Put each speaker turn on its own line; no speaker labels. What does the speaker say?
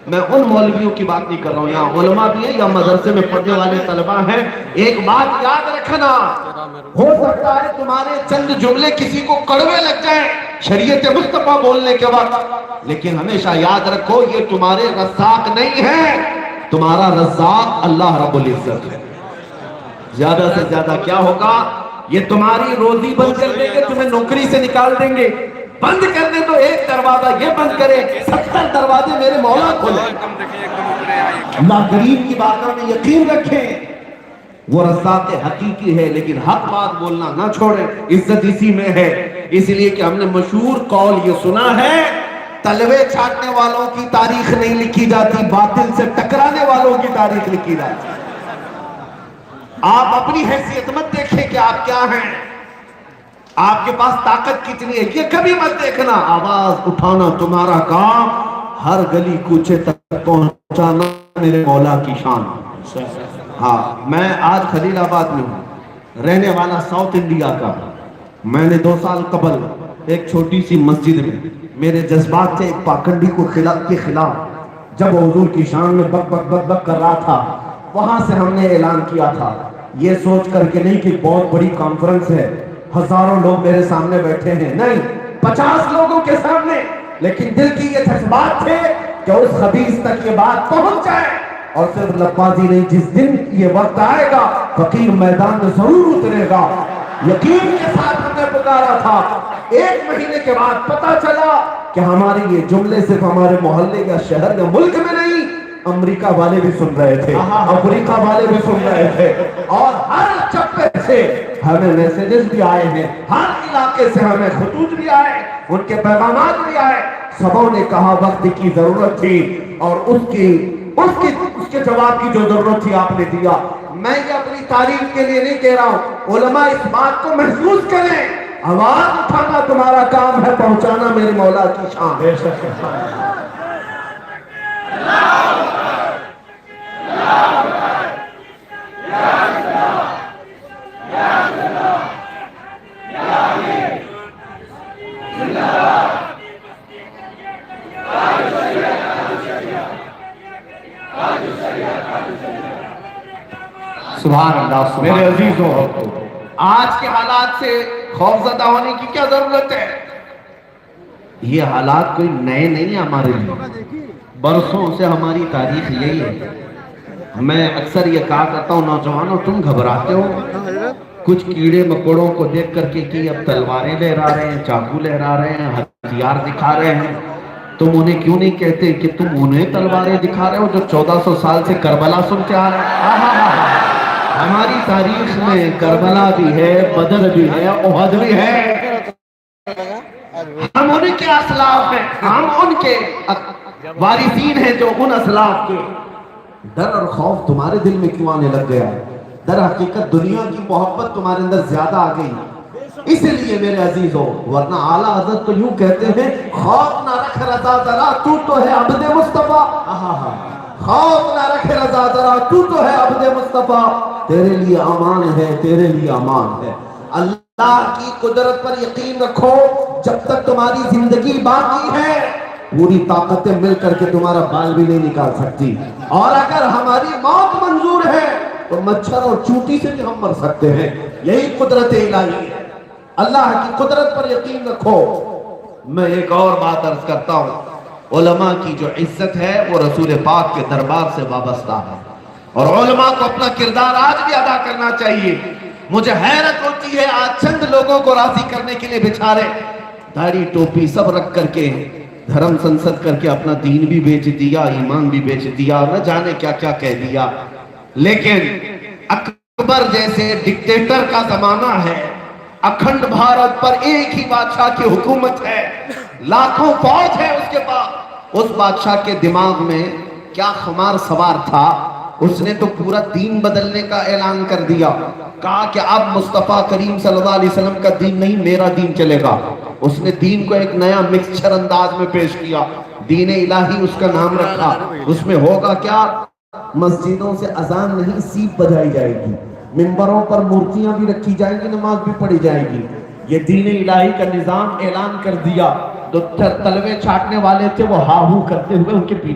میں ان مولویوں کی بات نہیں کر رہا ہوں، یہاں علماء بھی ہیں یا مدرسے میں پڑھنے والے طلباء ہیں. ایک بات یاد رکھنا، ہو سکتا ہے تمہارے چند جملے کسی کو کڑوے لگ جائیں شریعت مصطفیٰ بولنے کے وقت، لیکن ہمیشہ یاد رکھو یہ تمہارے رزاق نہیں ہے، تمہارا رزاق اللہ رب العزت ہے. زیادہ سے زیادہ کیا ہوگا، یہ تمہاری روزی بند کر دیں گے، تمہیں نوکری سے نکال دیں گے. بند کر دیں تو ایک دروازہ یہ بند کرے، 70 دروازے میرے مولا کھولے. اللہ کریم کی باتوں میں یقین رکھیں، وہ رزاق حقیقی ہے، لیکن حق بات بولنا نہ چھوڑیں. عزت اسی میں ہے، اس لیے کہ ہم نے مشہور قول یہ سنا ہے، تلوے چھاٹنے والوں کی تاریخ نہیں لکھی جاتی، باطل سے ٹکرانے والوں کی تاریخ لکھی جاتی. آپ اپنی حیثیت مت دیکھیں کہ آپ کیا ہیں، آپ کے پاس طاقت کتنی ہے، یہ کبھی مت دیکھنا. آواز اٹھانا تمہارا کام، ہر گلی کوچے تک پہنچانا میرے مولا کی شان. ہاں، میں آج خلیل آباد میں ہوں، رہنے والا ساؤتھ انڈیا کا. میں نے 2 سال قبل ایک چھوٹی سی مسجد میں میرے جذبات سے ایک پاکنڈی کے خلاف جب حضور کی شان میں بک بک بک بک کر رہا تھا، وہاں سے ہم نے اعلان کیا تھا، یہ سوچ کر کے نہیں کہ بہت بڑی کانفرنس ہے، ہزاروں لوگ میرے سامنے بیٹھے ہیں، نہیں، 50 لوگوں کے سامنے، لیکن دل کی یہ جذبات تھے کہ اس خبیث تک یہ بات پہنچ جائے. اور صرف لفاظی نہیں، جس دن یہ وقت آئے گا فقیر میدان میں ضرور اترے گا. یقین کے ساتھ ہم نے پکارا تھا. 1 مہینے کے بعد پتا چلا کہ ہمارے یہ جملے صرف ہمارے محلے یا شہر یا ملک میں نہیں، امریکہ والے بھی سن رہے تھے، افریقہ والے بھی سن رہے تھے، اور ہر چپے سے ہمیں میسیجز بھی آئے ہیں، ہر علاقے سے ہمیں خطوط بھی آئے، ان کے پیغامات بھی آئے. سبوں نے کہا وقت کی ضرورت تھی، اور اس کے جواب کی جو ضرورت تھی آپ نے دیا. میں یہ اپنی تعریف کے لیے نہیں کہہ رہا ہوں، علماء اس بات کو محسوس کریں، آواز اٹھانا تمہارا کام ہے، پہنچانا میرے مولا کی شان ہے. سبحان اللہ. میرے عزیزوں، آج کے حالات سے خوفزدہ ہونے کی کیا ضرورت ہے؟ یہ حالات کوئی نئے نہیں ہیں ہمارے لیے، برسوں سے ہماری تاریخ یہی ہے. میں اکثر یہ کہا کرتا ہوں، نوجوانوں تم گھبراتے ہو کچھ کیڑے مکوڑوں کو دیکھ کر کے کہ اب تلواریں لہرا رہے ہیں، چاقو لہرا رہے ہیں، ہتھیار دکھا رہے ہیں. تم انہیں کیوں نہیں کہتے کہ تم انہیں تلواریں دکھا رہے ہو جو 1400 سال سے کربلا سنتے آ رہے ہیں؟ ہماری تاریخ میں کربلا بھی ہے، بدر بھی ہے، احد بھی ہے. ہم ان کے اسلاف ہیں، ہم ان کے وارثین ہیں جو ان اسلاف کے. ڈر اور خوف تمہارے دل میں کیوں آنے لگ گیا؟ در حقیقت دنیا کی محبت تمہارے اندر زیادہ آ گئی، اس لیے میرے عزیزوں. ورنہ اعلیٰ حضرت تو یوں کہتے ہیں، خوف نہ رکھ رضا ذرا تو تو ہے عبد مصطفیٰ. خوف نہ رکھ رضا ذرا تو تو ہے عبد مصطفیٰ، تیرے لیے امان ہے، تیرے لیے امان ہے. اللہ کی قدرت پر یقین رکھو، جب تک تمہاری زندگی باقی ہے پوری طاقتیں مل کر کے تمہارا بال بھی نہیں نکال سکتی، اور اگر ہماری موت منظور ہے تو مچھر اور چونٹی سے بھی ہم مر سکتے ہیں. یہی قدرت الہی ہے. اللہ کی قدرت پر یقین رکھو. میں ایک اور بات عرض کرتا ہوں، علماء کی جو عزت ہے وہ رسول پاک کے دربار سے وابستہ ہے، اور علماء کو اپنا کردار آج بھی ادا کرنا چاہیے. مجھے حیرت ہوتی ہے، آج چند لوگوں کو راضی کرنے کے لیے بیچارے داڑھی ٹوپی سب رکھ کر کے دھرم سنسد کر کے اپنا دین بھی بیچ دیا، ایمان بھی بیچ دیا، نہ جانے کیا کیا کہہ دیا. لیکن اکبر جیسے ڈکٹیٹر کا زمانہ ہے، اکھنڈ بھارت پر ایک ہی بادشاہ کی حکومت ہے، لاکھوں فوج ہے اس کے پاس. اس بادشاہ کے دماغ میں کیا خمار سوار تھا، اس نے تو پورا دین بدلنے کا اعلان کر دیا. کہا کہ اب مصطفیٰ کریم صلی اللہ علیہ وسلم کا دین نہیں، میرا دین چلے گا. اس نے دین کو ایک نیا مکسچر انداز میں پیش کیا، دین الہی اس کا نام رکھا. اس میں ہوگا کیا؟ مسجدوں سے اذان نہیں سیپ بجائی جائے گی، منبروں پر مورتیاں بھی رکھی جائیں گی، نماز بھی پڑھی جائے گی. یہ دین الہی کا نظام اعلان کر دیا. تو تلوے چھاٹنے والے تھے وہ ہاہو کرتے ہوئے ان کے پیچھے